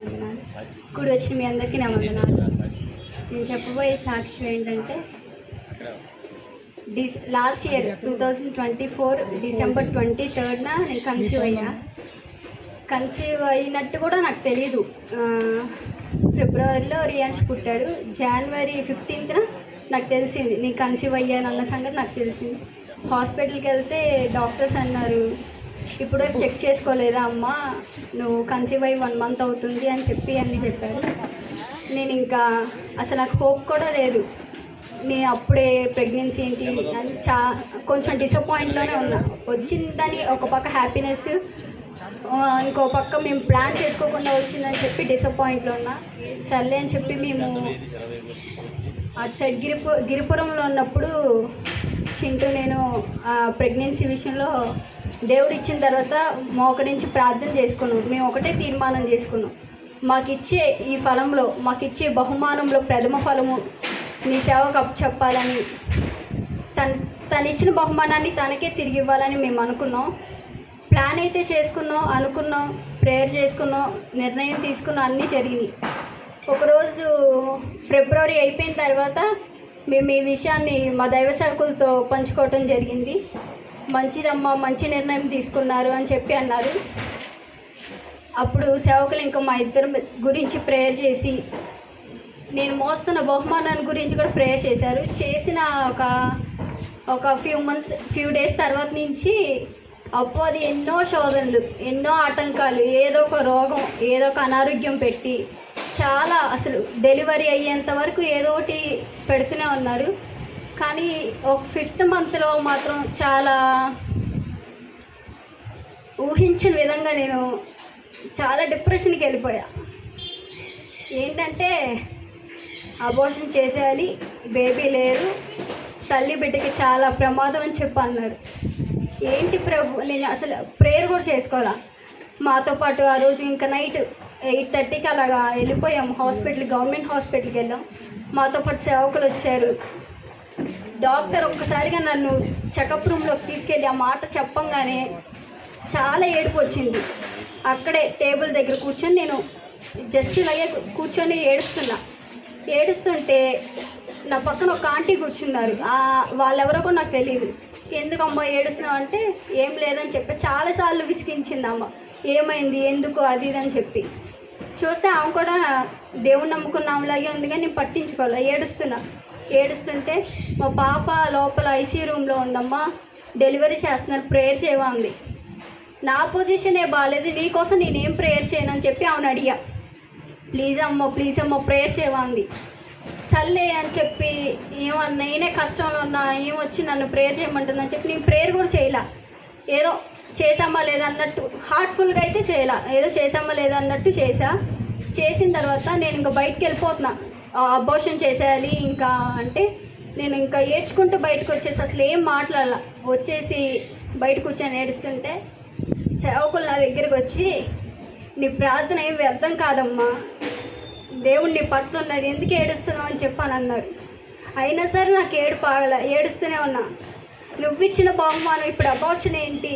వందనాలు. కూడి వచ్చిన మీ అందరికీ నా వందనాలు. నేను చెప్పబోయే సాక్ష్యం ఏంటంటే లాస్ట్ ఇయర్ 2024 డిసెంబర్ 23 నేను కన్సీవ్ అయినట్టు కూడా నాకు తెలీదు. ఫిబ్రవరిలో రియాన్స్ పుట్టాడు. జనవరి 15న నాకు తెలిసింది నేను కన్సీవ్ అయ్యాను అన్న సంగతి నాకు తెలిసింది. హాస్పిటల్కి వెళ్తే డాక్టర్స్ అన్నారు, ఇప్పుడు చెక్ చేసుకోలేదా అమ్మ, నువ్వు కన్సీవ్ అయ్యి 1 మంత్ అవుతుంది అని అన్నీ చెప్పారు. నేను ఇంకా అసలు నాకు హోప్ కూడా లేదు. నేను అప్పుడే ప్రెగ్నెన్సీ ఏంటి అని కొంచెం డిసప్పాయింట్లోనే ఉన్నా. వచ్చిందని ఒక పక్క హ్యాపీనెస్, ఇంకో పక్క మేము ప్లాన్ చేసుకోకుండా వచ్చిందని డిసప్పాయింట్లో ఉన్నా. సర్లే అని మేము అటు సైడ్ గిరిపురంలో ఉన్నప్పుడు చింటూ నేను ప్రెగ్నెన్సీ విషయంలో దేవుడు ఇచ్చిన తర్వాత మోకరించి ప్రార్థన చేసుకున్నాం. మేము ఒకటే తీర్మానం చేసుకున్నాం, మాకిచ్చే ఈ ఫలంలో, మాకిచ్చే బహుమానంలో ప్రథమ ఫలము నీ సేవకు చెప్పాలని, తను ఇచ్చిన బహుమానాన్ని తనకే తిరిగి ఇవ్వాలని మేము అనుకున్నాం. ప్లాన్ అయితే చేసుకున్నాం, అనుకున్నాం, ప్రేయర్ చేసుకున్నాం, నిర్ణయం తీసుకున్నాం, అన్నీ జరిగినాయి. ఒకరోజు ఫిబ్రవరి అయిపోయిన తర్వాత మేము ఈ విషయాన్ని మా దైవ సేవకులతో పంచుకోవటం జరిగింది. మంచిదమ్మా, మంచి నిర్ణయం తీసుకున్నారు అని అన్నారు. అప్పుడు సేవకులు ఇంకా మా ఇద్దరి గురించి ప్రేయర్ చేసి, నేను మోస్తున్న బహుమానాన్ని గురించి కూడా ప్రేయర్ చేశారు. చేసిన ఒక ఫ్యూ డేస్ తర్వాత నుంచి అప్పుడు ఎన్నో శోధనలు, ఎన్నో ఆటంకాలు, ఏదో ఒక రోగం, ఏదో ఒక అనారోగ్యం పెట్టి చాలా అసలు డెలివరీ అయ్యేంత వరకు ఏదో ఒకటి పెడుతూనే ఉన్నారు. కానీ ఒక 5th మంత్లో మాత్రం చాలా ఊహించిన విధంగా నేను చాలా డిప్రెషన్కి వెళ్ళిపోయా. ఏంటంటే అబార్షన్ చేసేయాలి, బేబీ లేరు, తల్లి బిడ్డకి చాలా ప్రమాదం అని అన్నారు. ఏంటి ప్రభు, నేను అసలు ప్రేయర్ కూడా చేసుకోవాలా. మాతో పాటు ఆ రోజు ఇంకా నైట్ 8:30కి అలాగా వెళ్ళిపోయాం హాస్పిటల్, గవర్నమెంట్ హాస్పిటల్కి వెళ్ళాం. మాతో పాటు సేవకులు వచ్చారు. డాక్టర్ ఒక్కసారిగా నన్ను చెకప్ రూమ్లోకి తీసుకెళ్ళి ఆ మాట చెప్పంగానే చాలా ఏడుపు వచ్చింది. అక్కడే టేబుల్ దగ్గర కూర్చొని నేను జస్ట్ ఇలాగే కూర్చొని ఏడుస్తుంటే నా పక్కన ఒక ఆంటీ కూర్చున్నారు. వాళ్ళెవరో కూడా నాకు తెలియదు. ఎందుకమ్మా ఏడుస్తున్నావు అంటే ఏం లేదని చాలాసార్లు విసిగించింది అమ్మ. ఏమైంది, ఎందుకు, అది ఇది అని చూస్తే ఆమె కూడా దేవుని నమ్ముకున్నాంలాగే ఉంది, కానీ నేను పట్టించుకోవాలి. ఏడుస్తుంటే మా పాప లోపల ఐసీ రూమ్లో ఉందమ్మా, డెలివరీ చేస్తున్నారు, ప్రేయర్ చేయవా అంది. నా పొజిషనే బాగాలేదు, నీకోసం నేనేం ప్రేయర్ చేయను అని ఆమెను అడిగా. ప్లీజ్ అమ్మ ప్రేయర్ చేయవా అంది. సర్లే అని ఏమన్నా నేనే కష్టంలో ఉన్నా, ఏమొచ్చి నన్ను ప్రేయర్ చేయమంటుందని నేను ప్రేయర్ కూడా చేయలే. ఏదో చేసామా లేదా అన్నట్టు, హార్ట్ఫుల్గా అయితే చేయలే, ఏదో చేసామా లేదా అన్నట్టు చేసిన తర్వాత నేను ఇంకా బయటికి వెళ్ళిపోతున్నా. అబార్షన్ చేసేయాలి ఇంకా అంటే నేను ఇంకా ఏడ్చుకుంటూ బయటకు వచ్చేసి అసలు ఏం మాట్లాడాల వచ్చేసి బయట కూర్చొని ఏడుస్తుంటే సేవకులు నా దగ్గరికి వచ్చి, నీ ప్రార్థన ఏం వ్యర్థం కాదమ్మా, దేవుడు నీ పట్ల ఉన్నాడు, ఎందుకు ఏడుస్తున్నావు అని అన్నారు. అయినా సరే నాకు ఏడుపు ఆగల, ఏడుస్తూనే ఉన్నా. నువ్వు ఇచ్చిన బహుమానం ఇప్పుడు అబార్షన్ ఏంటి,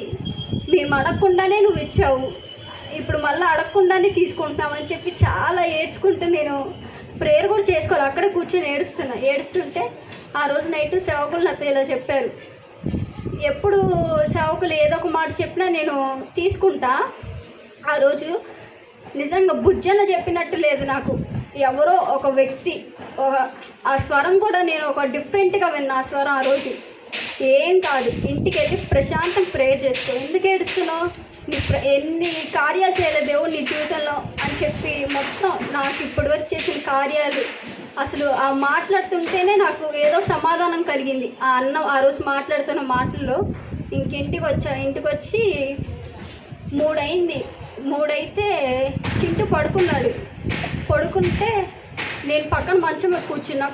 మేము అడగకుండానే నువ్వు ఇచ్చావు, ఇప్పుడు మళ్ళీ అడగకుండానే తీసుకుంటున్నామని చాలా ఏడ్చుకుంటూ నేను ప్రేయర్ కూడా చేసుకోవాలి. అక్కడే కూర్చొని ఏడుస్తుంటే ఆ రోజు నైట్ సేవకులు నాతో ఇలా చెప్పారు, ఎప్పుడు సేవకులు ఏదో ఒక మాట చెప్పినా నేను తీసుకుంటా. ఆ రోజు నిజంగా బుజ్జన్న చెప్పినట్టు లేదు నాకు, ఎవరో ఒక వ్యక్తి ఆ స్వరం కూడా నేను ఒక డిఫరెంట్గా విన్నా. ఆ స్వరం ఆ రోజు ఏం కాదు, ఇంటికి వెళ్ళి ప్రశాంతం ప్రేయర్ చేసుకో, ఎందుకు ఏడుస్తున్నావు, ఎన్ని కార్యాలు చేయలేదు దేవుడు నీ జీవితంలో అని మొత్తం నాకు ఇప్పటివరకు చేసిన కార్యాలు అసలు ఆ మాట్లాడుతుంటేనే నాకు ఏదో సమాధానం కలిగింది. ఆ రోజు మాట్లాడుతున్న మాటల్లో ఇంటికి వచ్చి 3 అయింది. 3 అయితే చింటూ పడుకుంటే నేను పక్కన మంచం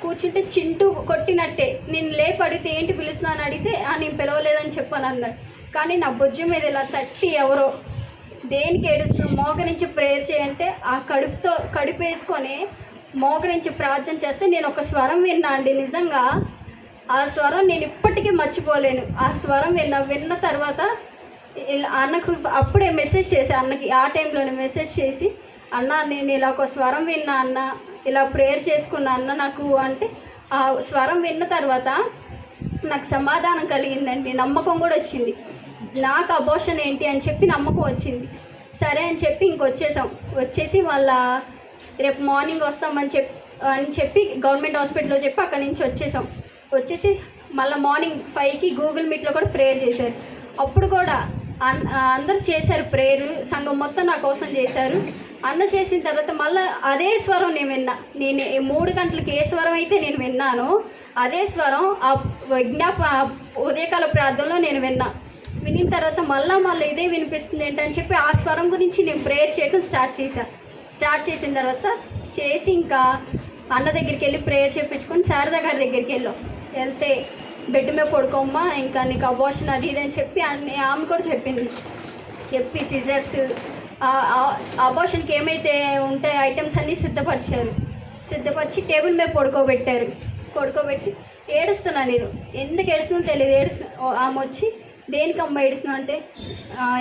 కూర్చుంటే చింటూ కొట్టినట్టే. నేను అడిగితే ఏంటి పిలుస్తున్నాను అడిగితే నేను పిలవలేదని అన్నాడు. కానీ నా బొజ్జు మీద ఇలా తట్టి ఎవరో దేనికి ఏడుస్తూ మోకరించి ప్రేయర్ చేయంటే ఆ కడుపు వేసుకొని మోకరించి ప్రార్థన చేస్తే నేను ఒక స్వరం విన్నా అండి. నిజంగా ఆ స్వరం నేను ఇప్పటికీ మర్చిపోలేను. ఆ స్వరం విన్న తర్వాత అన్నకు అప్పుడే మెసేజ్ చేసి, అన్నకి ఆ టైంలోనే మెసేజ్ చేసి, అన్న నేను ఇలా ఒక స్వరం విన్నా అన్న, ఇలా ప్రేయర్ చేసుకున్నా అన్న నాకు అంటే ఆ స్వరం విన్న తర్వాత నాకు సమాధానం కలిగిందండి, నమ్మకం కూడా వచ్చింది. నాకు అబోర్షన్ ఏంటి అని చెప్పి నమ్మకం వచ్చింది. సరే అని చెప్పి ఇంకొచ్చేసాం. వచ్చేసి వాళ్ళ రేపు మార్నింగ్ వస్తామని చెప్పి గవర్నమెంట్ హాస్పిటల్లో చెప్పి అక్కడి నుంచి వచ్చేసి మళ్ళీ మార్నింగ్ 5కి గూగుల్ మీట్లో కూడా ప్రేయర్ చేశారు. అప్పుడు కూడా అందరూ చేశారు ప్రేయర్, సంఘం మొత్తం నా కోసం చేశారు. అన్న చేసిన తర్వాత మళ్ళీ అదే స్వరం నేను విన్నా. నేను 3 గంటలకి ఏ స్వరం అయితే నేను విన్నానో అదే స్వరం ఆ ఉదయకాల ప్రార్థనలో నేను వినిన తర్వాత మళ్ళీ ఇదే వినిపిస్తుంది ఏంటని చెప్పి ఆ స్వరం గురించి నేను ప్రేయర్ చేయడం స్టార్ట్ చేసిన తర్వాత చేసి ఇంకా అన్న దగ్గరికి వెళ్ళి ప్రేయర్ చేయించుకొని శారదా గారి దగ్గరికి వెళ్తే బెడ్ మీద పడుకోమ్మా, ఇంకా నీకు అబార్షన్ అది ఇది అని చెప్పి ఆమె కూడా చెప్పి సిజర్స్ అబార్షన్కి ఏమైతే ఉంటాయి ఐటమ్స్ అన్నీ సిద్ధపరిచి టేబుల్ మీద పడుకోబెట్టి ఏడుస్తున్నా. నేను ఎందుకు ఏడుస్తుందో తెలియదు. ఆమె వచ్చి దేనికమ్మా ఏడుస్తున్నావు అంటే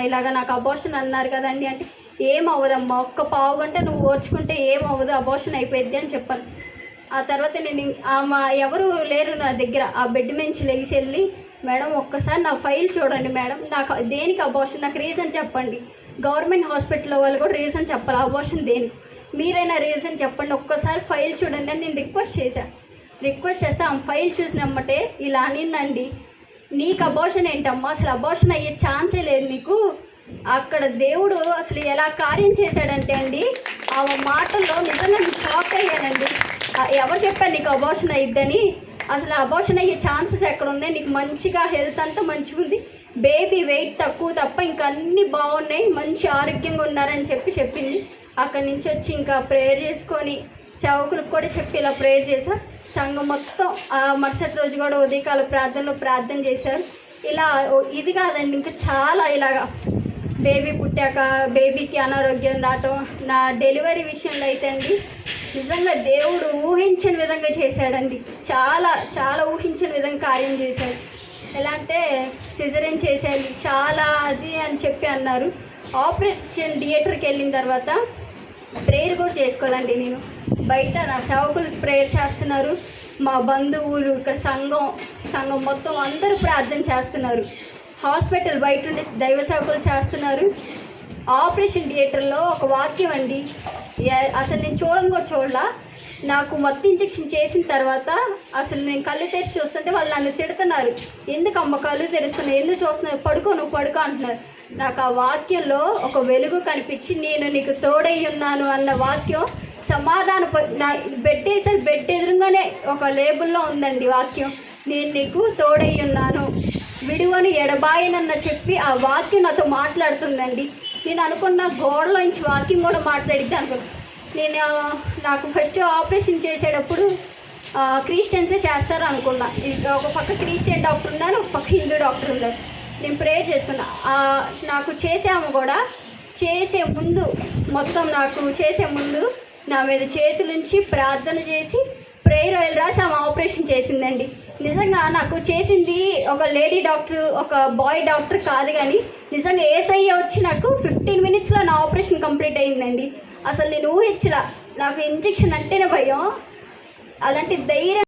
ఇలాగ నాకు అబార్షన్ అన్నారు కదండి అంటే ఏమవ్వదమ్మా, ఒక్క పావు గంట నువ్వు ఓర్చుకుంటే ఏమవ్వదు, అబార్షన్ అయిపోద్ది అని చెప్పాను. ఆ తర్వాత నేను ఆమె ఎవరు లేరు నా దగ్గర. ఆ బెడ్ నుంచి లేచి వెళ్ళి మేడం ఒక్కసారి నా ఫైల్ చూడండి మేడం, నాకు దేనికి అబార్షన్, నాకు రీజన్ చెప్పండి. గవర్నమెంట్ హాస్పిటల్లో వాళ్ళు కూడా రీజన్ చెప్పాలి అబార్షన్ దేనికి, మీరైనా రీజన్ చెప్పండి, ఒక్కసారి ఫైల్ చూడండి అని నేను రిక్వెస్ట్ చేస్తే ఆమె ఫైల్ చూసినమ్మటే ఇలా అనిందండి, నీకు అబార్షన్ ఏంటమ్మా, అసలు అబార్షన్ అయ్యే ఛాన్సే లేదు నీకు. అక్కడ దేవుడు అసలు ఎలా కార్యం చేశాడంటే అండి, ఆమె మాటల్లో నిజంగా నేను షాక్ అయ్యానండి. ఎవరు చెప్పారు నీకు అబార్షన్ అయ్యిద్దని, అసలు అబార్షన్ అయ్యే ఛాన్సెస్ ఎక్కడ ఉన్నాయి, నీకు మంచిగా హెల్త్ అంతా మంచిగా ఉంది, బేబీ వెయిట్ తక్కువ తప్ప ఇంకా అన్నీ బాగున్నాయి, మంచి ఆరోగ్యంగా ఉన్నారని చెప్పింది. అక్కడి నుంచి వచ్చి ఇంకా ప్రేయర్ చేసుకొని సేవకులకు కూడా చెప్పి ఇలా ప్రేయర్ చేశా. సంఘం మొత్తం మరుసటి రోజు కూడా ఉదయకాల ప్రార్థనలో ప్రార్థన చేశారు. ఇలా ఇది కాదండి, ఇంకా చాలా ఇలాగా బేబీ పుట్టాక బేబీకి అనారోగ్యం రావటం, నా డెలివరీ విషయంలో అయితే అండి నిజంగా దేవుడు ఊహించని విధంగా చేశాడండి. చాలా ఊహించని విధంగా కార్యం చేశాడు. ఎలా అంటే సిజరేన్ చేసేయాలి చాలా అది అని చెప్పి అన్నారు. ఆపరేషన్ థియేటర్కి వెళ్ళిన తర్వాత ప్రేయర్ కూడా చేసుకోవాలండి. నేను బయట నా సేవకులు ప్రేయర్ చేస్తున్నారు, మా బంధువులు ఇక్కడ సంఘం మొత్తం అందరూ ప్రార్థన చేస్తున్నారు. హాస్పిటల్ బయట ఉండే దైవ సేవకులు చేస్తున్నారు. ఆపరేషన్ థియేటర్లో ఒక వాక్యం అండి, అసలు నేను చూడలా. నాకు మత్తు ఇంజెక్షన్ చేసిన తర్వాత అసలు నేను కళ్ళు తెరిచి చూస్తుంటే వాళ్ళు నన్ను తిడుతున్నారు, ఎందుకు అమ్మ కళ్ళు తెరుస్తున్నావు, ఎందుకు చూస్తున్నావు, నువ్వు పడుకో అంటున్నారు. నాకు ఆ వాక్యంలో ఒక వెలుగు కనిపించి నేను నీకు తోడై ఉన్నాను అన్న వాక్యం నా బెడ్ ఎదురుగానే ఒక లేబుల్లో ఉందండి వాక్యం, నేను నీకు తోడై ఉన్నాను, విడువను ఎడబాయనన్న చెప్పి ఆ వాక్యం నాతో మాట్లాడుతుందండి. నేను అనుకున్న గోడలోంచి వాక్యం కూడా మాట్లాడిద్ది అనుకున్నాను. నాకు ఫస్ట్ ఆపరేషన్ చేసేటప్పుడు క్రిస్టియన్సే చేస్తారు అనుకున్నా. ఒక పక్క క్రిస్టియన్ డాక్టర్ ఉన్నారు, ఒక పక్క హిందూ డాక్టర్ ఉన్నారు. నేను ప్రేయర్ చేసుకున్నా. నాకు చేసాము కూడా చేసే ముందు నా మీద చేతులుంచి ప్రార్థన చేసి ప్రేయర్ ఆయిల్ రాసి ఆమె ఆపరేషన్ చేసిందండి. నిజంగా నాకు చేసింది ఒక లేడీ డాక్టర్, ఒక బాయ్ డాక్టర్ కాదు, కానీ నిజంగా యేసయ్య వచ్చి నాకు 15 మినిట్స్లో నా ఆపరేషన్ కంప్లీట్ అయిందండి. అసలు నేను ఊహించలా. నాకు ఇంజెక్షన్ అంటేనే భయం, అలాంటి ధైర్యం